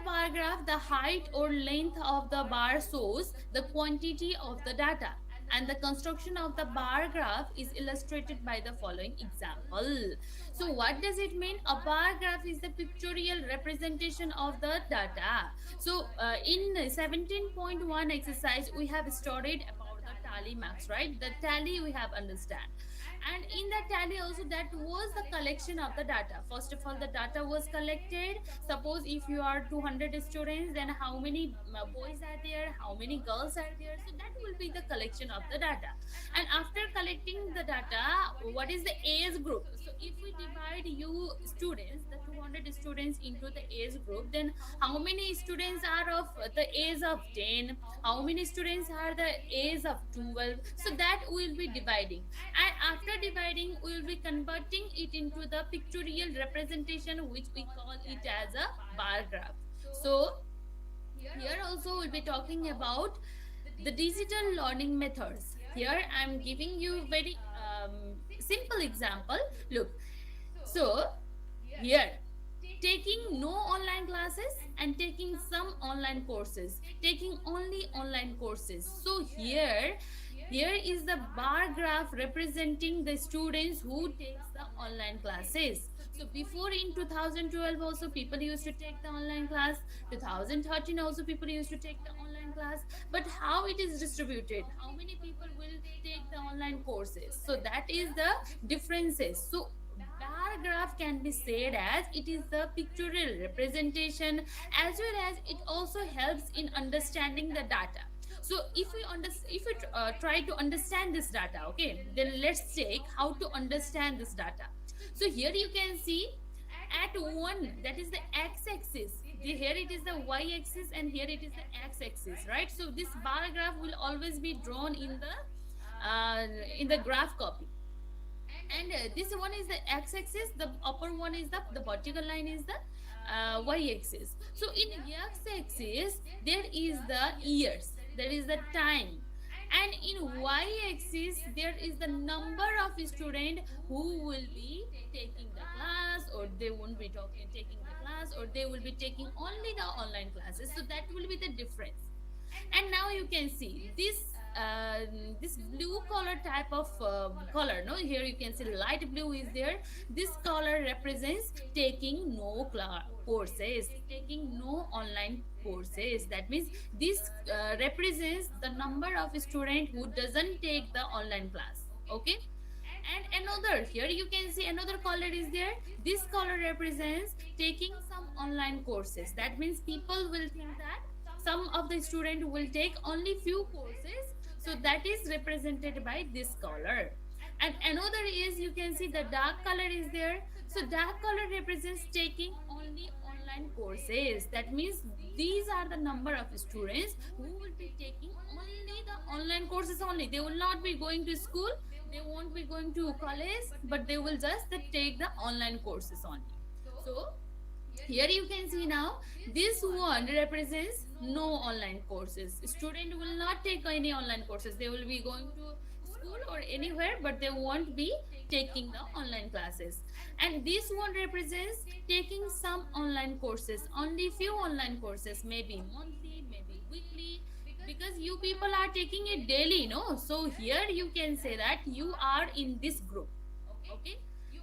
bar graph, the height or length of the bar shows the quantity of the data. And the construction of the bar graph is illustrated by the following example. So, what does it mean? A bar graph is the pictorial representation of the data. So, in 17.1 exercise, we have studied about the tally marks, right? The tally we have understand, and in that tally also, that was the collection of the data. First of all, the data was collected. Suppose if you are 200 students, then how many boys are there, how many girls are there, so that will be the collection of the data. And after collecting the data, what is the age group? So if we divide you students, the 200 students, into the age group, then how many students are of the age of 10, how many students are the age of 12, so that we will be dividing. And after dividing, we will be converting it into the pictorial representation, which we call it as a bar graph. So here also we'll be talking about the digital learning methods. Here I'm giving you very simple example. Look, so here, taking no online classes and taking some online courses, taking only online courses. So here is the bar graph representing the students who takes the online classes. So before, in 2012 also people used to take the online class, 2013 also people used to take the online class, but how it is distributed, how many people will take the online courses, so that is the differences. So bar graph can be said as it is the pictorial representation, as well as it also helps in understanding the data. So if we try to understand this data, okay, then let's take how to understand this data. So here you can see at one, that is the x-axis, here it is the y-axis, and here it is the x-axis, right? So this bar graph will always be drawn in the graph copy. And this one is the x-axis, the upper one is the vertical line is the y-axis. So in x-axis there is the years, there is the time, and in y-axis there is the number of student who will be taking the class, or they won't be taking the class, or they will be taking only the online classes. So that will be the difference. And now you can see this blue color type of color, no, here you can see light blue is there. This color represents taking no courses, taking no online courses. That means this represents the number of student who doesn't take the online class, okay. And another, here you can see another color is there. This color represents taking some online courses. That means people will think that some of the student will take only few courses, so that is represented by this color. And another is, you can see the dark color is there. So dark color represents taking only online courses. That means these are the number of students who will be taking only the online courses only. They will not be going to school, they won't be going to college, but they will just take the online courses only. So here you can see now, this one represents no online courses. Student will not take any online courses, they will be going to school or anywhere, but they won't be taking the online classes. And this one represents taking some online courses, only few online courses, maybe monthly, maybe weekly, because you people are taking it daily, no. So here you can say that you are in this group, okay.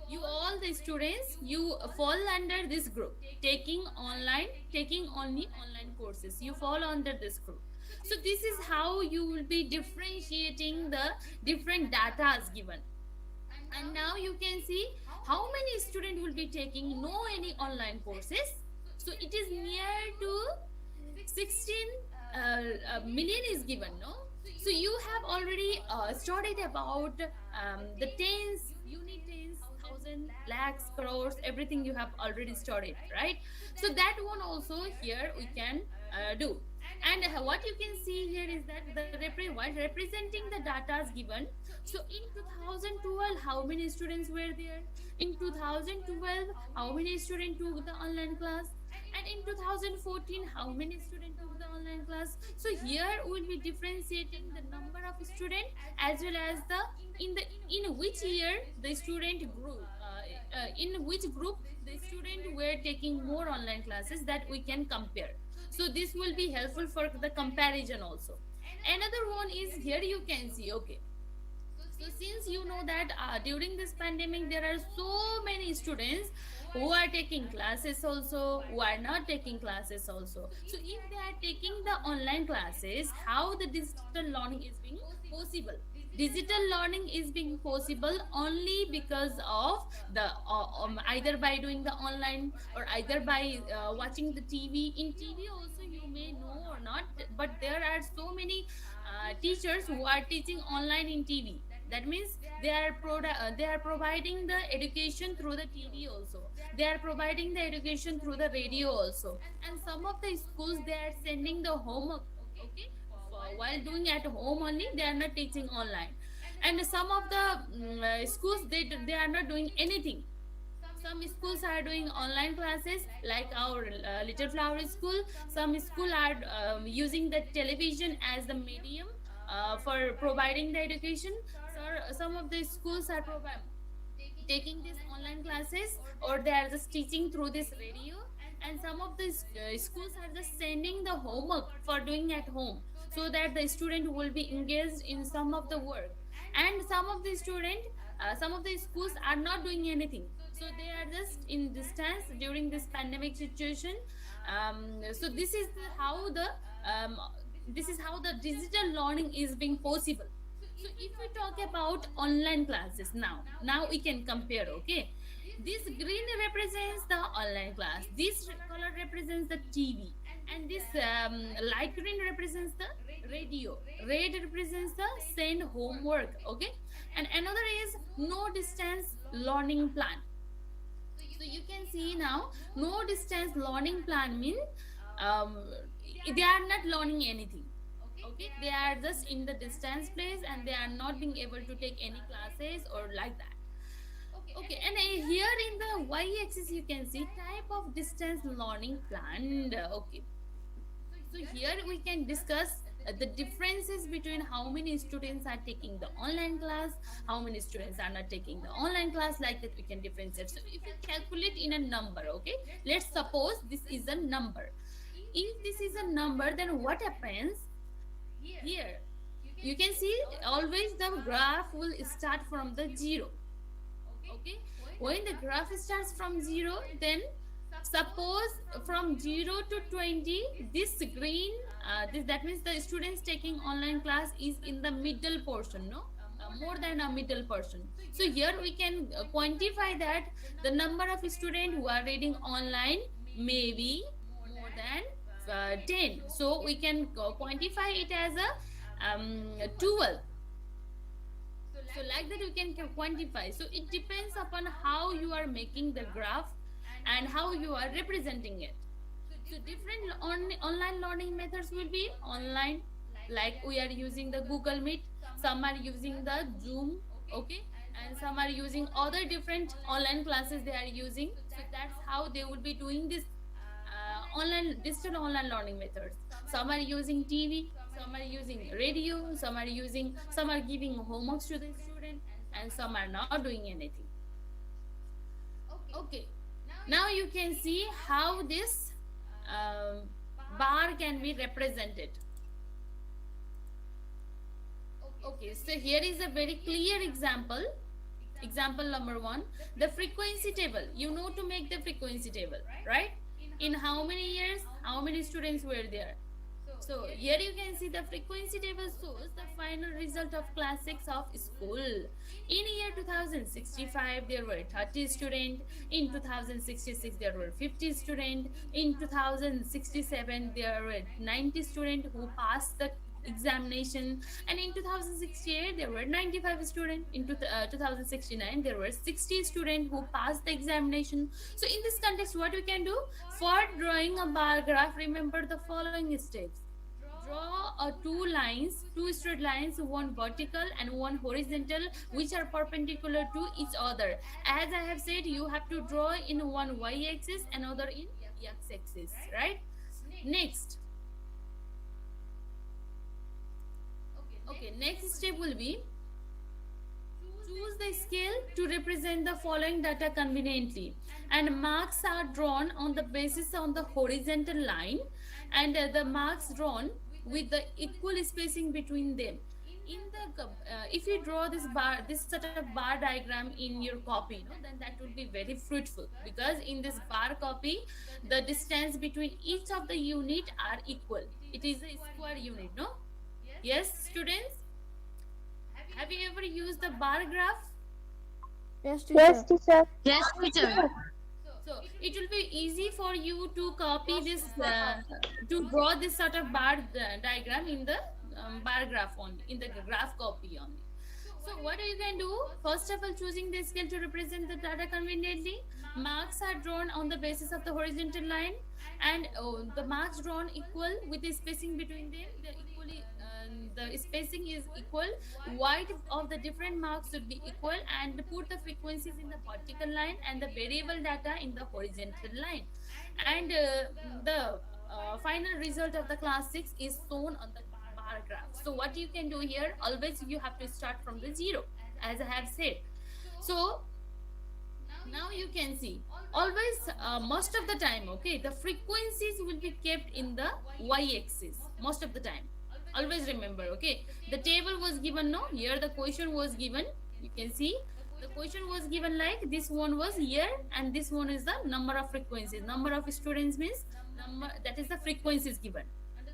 You all the students, you fall under this group, taking online, taking only online courses, you fall under this group. So this is how you will be differentiating the different data is given. And now you can see how many students will be taking no any online courses. So it is near to 16 million is given, no. So you have already studied about the tens, unit tens, thousand, lakhs, crores, everything you have already studied, right? So that one also here we can do. And what you can see here is that while representing the data is given. So in 2012, how many students were there? In 2012, how many students took the online class? And in 2014, how many students took the online class? So here we will be differentiating the number of students, as well as the in which year the student grew, in which group the student were taking more online classes, that we can compare. So this will be helpful for the comparison also. Another one is here you can see, okay, so since you know that during this pandemic there are so many students who are taking classes also, who are not taking classes also. So if they are taking the online classes, how the digital learning is being possible? Digital learning is being possible only because of the either by doing the online, or either by watching the TV. In TV also, you may know or not, but there are so many teachers who are teaching online in TV. That means they are providing the education through the TV also. They are providing the education through the radio also. And some of the schools, they are sending the homework, okay, while doing at home only. They are not teaching online. And some of the schools, they are not doing anything. Some schools are doing online classes, like our Little Flower School. Some school are using the television as the medium for providing the education. So some of the schools are taking these online classes, or they are just teaching through this radio. And some of the schools are just sending the homework for doing at home, so that the student will be engaged in some of the work. And some of the schools are not doing anything, so they are just in distance during this pandemic situation. So this is how the digital learning is being possible. So if we talk about online classes, now we can compare, okay. This green represents the online class, this color represents the TV, and this light green represents the radio, red represents the send homework, okay. And another is no distance learning plan. So you can see now, no distance learning plan means um, they are not learning anything, okay. They are just in the distance place, and they are not being able to take any classes or like that. Okay, and here in the y-axis you can see type of distance learning plan. Okay, so here we can discuss the differences between how many students are taking the online class, how many students are not taking the online class. Like that, we can differentiate. So if you calculate in a number, okay, let's suppose this is a number. If this is a number, then what happens here? You can see always the graph will start from the zero, okay. When the graph starts from zero, then suppose from 0 to 20, this green, that means the students taking online class is in the middle portion, no, more than a middle portion. So here we can quantify that the number of students who are reading online may be more than 10. So we can quantify it as a 12. So like that we can quantify. So it depends upon how you are making the graph and how you are representing it. So different online learning methods will be online, like we are using the Google Meet. Some are using the Zoom, okay, and some are using other different online classes they are using. So that's how they will be doing this online digital online learning methods. Some are using TV, some are using radio, some are giving homework to the student, and some are not doing anything. Okay, now you can see how this um, bar can be represented. Okay, so here is a very clear example. Example number one, the frequency table. You know to make the frequency table, right? In how many years, how many students were there? So here you can see the frequency table shows the final result of class 6 of school. In year 2065 there were 30 students, in 2066 there were 50 students, in 2067 there were 90 students who passed the examination, and in 2068 there were 95 students, in 2069 there were 60 students who passed the examination. So in this context, what we can do for drawing a bar graph, remember the following steps. Draw two straight lines, one vertical and one horizontal, which are perpendicular to each other. As I have said, you have to draw in one y-axis, another in x-axis, right? Next, okay, next step will be Choose the scale to represent the following data conveniently, and marks are drawn on the basis on the horizontal line, and the marks drawn with the equal spacing between them. In the if you draw this sort of bar diagram in your copy, then that will be very fruitful, because in this bar copy the distance between each of the unit are equal. It is a square unit, no? Yes, students, have you ever used the bar graph? Yes, Yes, teacher. teacher. Yes, teacher. So it will be easy for you to copy this, to draw this sort of bar diagram in the bar graph only, in the graph copy only. So what you can do, first of all, choosing the scale to represent the data conveniently, marks are drawn on the basis of the horizontal line, and the marks drawn equal with the spacing between them, the spacing is equal, width of the different marks should be equal, and put the frequencies in the vertical line and the variable data in the horizontal line, and the final result of the class 6 is shown on the bar graph. So what you can do here, always you have to start from the zero, as I have said. So now you can see, always, most of the time, okay, the frequencies will be kept in the y-axis most of the time. Always remember, okay, the table was given, no, here the question was given, you can see the question was given like this one was here, and this one is the number of frequencies. Number of students means number, that is the frequencies given.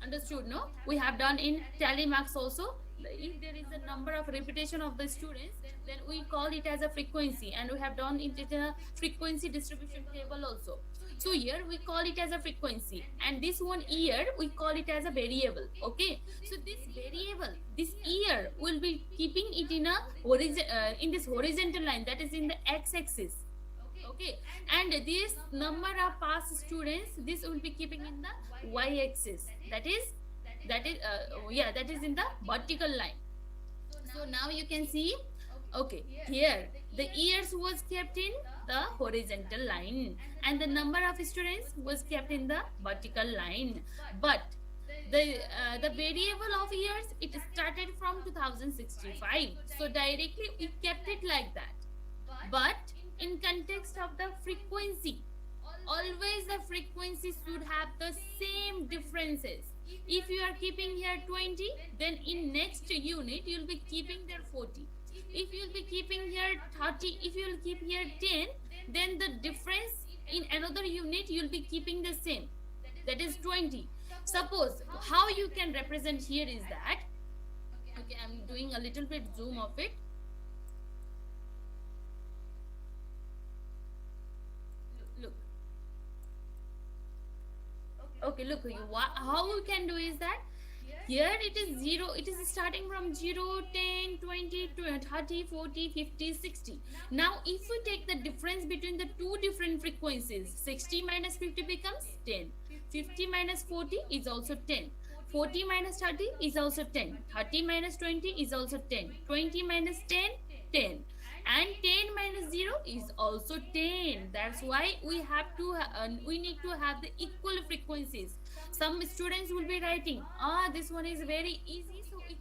Understood, no? We have done in tally marks also. If there is a number of repetition of the students, then we call it as a frequency, and we have done it in a frequency distribution table also. So here we call it as a frequency, and this one here we call it as a variable. Okay, so this variable, this year, will be keeping it in a in this horizontal line, that is in the x-axis. Okay, and this number of past students, this will be keeping in the y-axis, that is in the vertical line. So now you can see, okay, here the years was kept in the horizontal line, and the number of students was kept in the vertical line, but the variable of years, it started from 2065, so directly we kept it like that. But in context of the frequency, always the frequency should have the same differences. If you are keeping here 20, then in next unit you will be keeping there 40. If you will be keeping here 30, if you will keep here 10, then the difference in another unit you will be keeping the same, that is 20. Suppose how you can represent here is that, okay, I'm doing a little bit zoom of it. Look, okay, look, how we can do is that, here it is 0, it is starting from 0, 10, 20, 30, 40, 50, 60. Now if we take the difference between the two different frequencies, 60 minus 50 becomes 10, 50 minus 40 is also 10, 40 minus 30 is also 10, 30 minus 20 is also 10, 20 minus 10, 10, and 10 minus 0 is also 10. That's why we have to we need to have the equal frequencies. Some students will be writing, this one is very easy, so we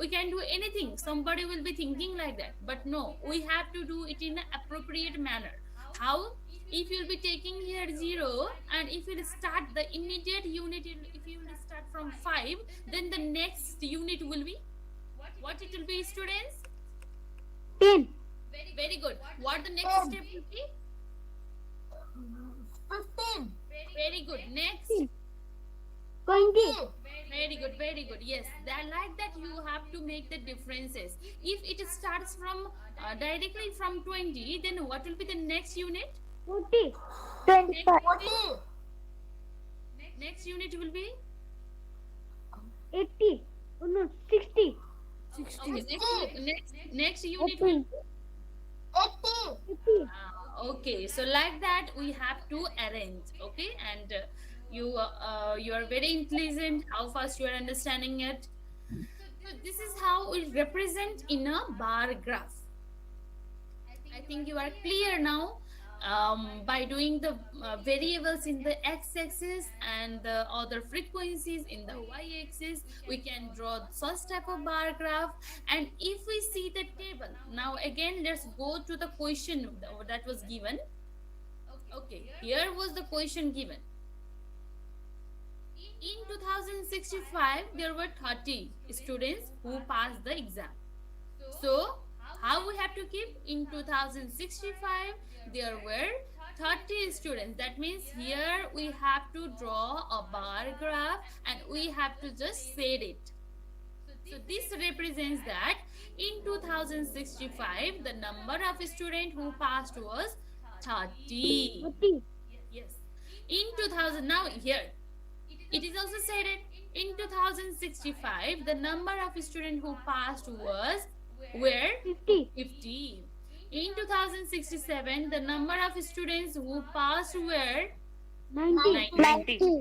can do anything. Somebody will be thinking like that, but no, we have to do it in an appropriate manner. How? If you'll be taking here 0, and if you start the immediate unit, if you will start from 5, then the next unit will be, what it will be, students? 10. Very good. What the next step will be? 15. Very good. Next. 20. Very good, very good. Yes, that, like that you have to make the differences. If it starts from directly from 20, then what will be the next unit? 40. Next 25. unit, next unit will be, 80. Oh no, 60. okay, next unit will 80. be, 80. okay. So like that we have to arrange. Okay, and you are very intelligent. How fast you are understanding it? So this is how we represent in a bar graph. I think you are clear now. by doing the variables in the x-axis and the other frequencies in the y-axis, we can draw such type of bar graph. And if we see the table, now again let's go to the question that was given. Okay, here was the question given. In 2065 there were 30 students who passed the exam. So, how we have to keep? In 2065, there were 30 students. That means here we have to draw a bar graph and we have to just set it. So, this represents that in 2065, the number of students who passed was 30. 30. Yes. In 2000, now here, it is also said it in 2065, the number of students who passed was where 50. 50. In 2067, the number of students who passed were 90. 90. In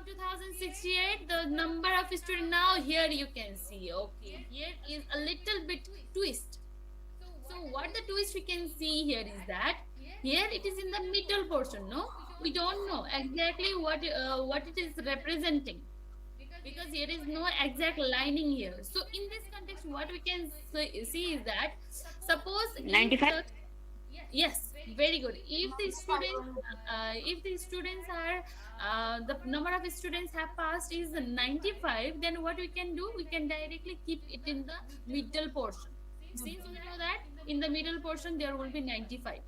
2068, the number of students, now here you can see, okay, here is a little bit twist. So what the twist we can see here is that here it is in the middle portion, no? We don't know exactly what it is representing, because here is no exact lining here. So in this context, what we can see is that suppose if 95? yes, very good. If the students are the number of students have passed is 95, then what we can do? We can directly keep it in the middle portion. Since we know that in the middle portion there will be 95.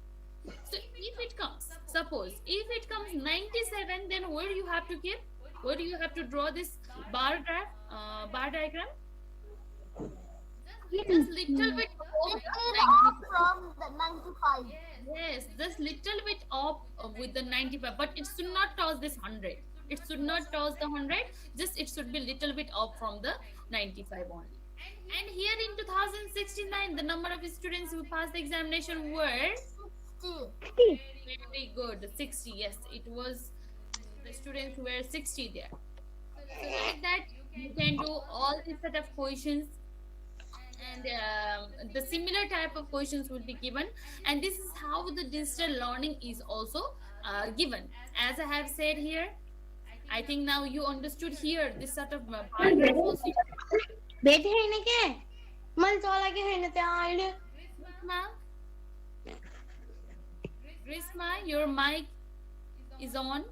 So if it comes, suppose if it comes 97, then where you have to keep? Where do you have to draw this bar graph, bar diagram? Just little bit off from the 95. Yes, just little bit off with the 95, but it should not touch this 100. It should not touch the 100. Just it should be little bit off from the 95 only. And here in 2069, the number of students who passed the examination were 60. very good 60. Yes, it was the students were 60 there. So like that, you can do all these set of questions, and the similar type of questions will be given. And this is how the digital learning is also given. As I have said here, I think now you understood here this sort of paragraph also. बेटे है ना क्या मन चला के है ना त्या आइले Grishma, Grishma, your mic is on.